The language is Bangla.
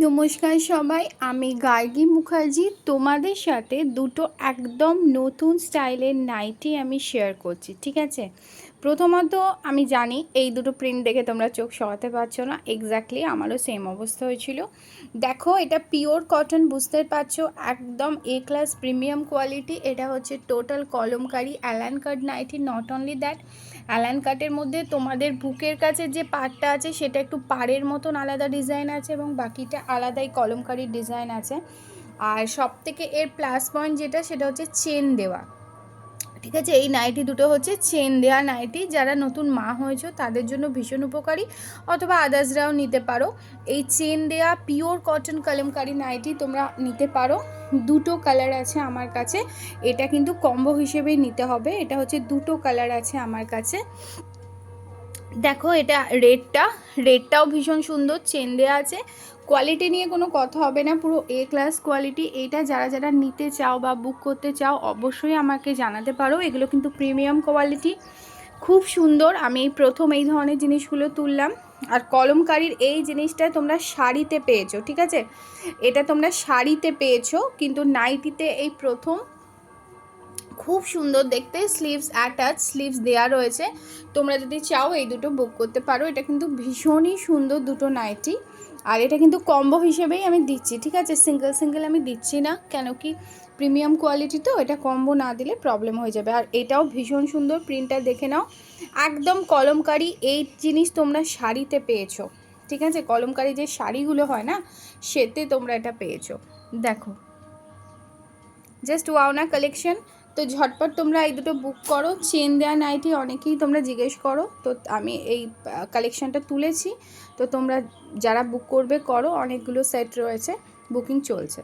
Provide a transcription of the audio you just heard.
নমস্কার সবাই, আমি গার্গী মুখার্জি তোমাদের সাথে দুটো একদম নতুন স্টাইলের নাইটি আমি শেয়ার করছি। ঠিক আছে, প্রথমত আমি জানি এই দুটো প্রিন্ট দেখে তোমরা চোখ সরাতে পারছো না, এক্স্যাক্টলি আমারও সেম অবস্থা হয়েছিল। দেখো, এটা পিওর কটন, বুঝতে পারছো, একদম এ ক্লাস প্রিমিয়াম কোয়ালিটি। এটা হচ্ছে total Kalamkari A-line cut nighty. Not only that, A-line কাটের মধ্যে তোমাদের বুকের কাছে যে পার্টটা আছে সেটা একটু পাড়ের মতন আলাদা ডিজাইন আছে এবং বাকিটা আলাদাই কলমকারির ডিজাইন আছে। আর সব থেকে এর প্লাস পয়েন্ট যেটা, সেটা হচ্ছে চেন দেওয়া। ঠিক আছে, এই নাইটি দুটো হচ্ছে চেন দেওয়া নাইটি। যারা নতুন মা হয়েছে তাদের জন্য ভীষণ উপকারী, অথবা আদার্সরাও নিতে পারো। এই চেন দেওয়া পিওর কটন কলমকারি নাইটি তোমরা নিতে পারো। দুটো কালার আছে আমার কাছে, এটা কিন্তু কম্বো হিসেবেই নিতে হবে। এটা হচ্ছে দুটো কালার আছে আমার কাছে। দেখো, এটা রেডটাও ভীষণ সুন্দর, চেন দেওয়া আছে। কোয়ালিটি নিয়ে কোনো কথা হবে না, পুরো এ ক্লাস কোয়ালিটি। এইটা যারা যারা নিতে চাও বা বুক করতে চাও অবশ্যই আমাকে জানাতে পারো। এগুলো কিন্তু প্রিমিয়াম কোয়ালিটি, খুব সুন্দর। আমি প্রথম এই ধরনের জিনিসগুলো তুললাম। আর কলমকারির এই জিনিসটা তোমরা শাড়িতে পেয়েছো, ঠিক আছে, এটা তোমরা শাড়িতে পেয়েছো, কিন্তু নাইটিতে এই প্রথম। খুব সুন্দর দেখতে, স্লিভস অ্যাটাচ, স্লিভস দেওয়া রয়েছে। তোমরা যদি চাও এই দুটো বুক করতে পারো। এটা কিন্তু ভীষণই সুন্দর দুটো নাইটি। আর এটা কিন্তু কম্বো হিসেবেই আমি দিচ্ছি, ঠিক আছে, সিঙ্গেল সিঙ্গেল আমি দিচ্ছি না, কেন কি প্রিমিয়াম কোয়ালিটি তো, এটা কম্বো না দিলে প্রবলেম হয়ে যাবে। আর এটাও ভীষণ সুন্দর, প্রিন্টটা দেখে নাও, একদম কলমকারি। এই জিনিস তোমরা শাড়িতে পেয়েছো, ঠিক আছে, কলমকারি যে শাড়িগুলো হয় না, সেতে তোমরা এটা পেয়েছো। দেখো, জাস্ট ওয়াওনা কালেকশন। তো ঝটপট তোমরা এই দুটো বুক করো। চেন দেওয়া নাইটি অনেকেই তোমরা জিজ্ঞেস করো, তো আমি এই কালেকশানটা তুলেছি। তো তোমরা যারা বুক করবে করো, অনেকগুলো সেট রয়েছে, বুকিং চলছে।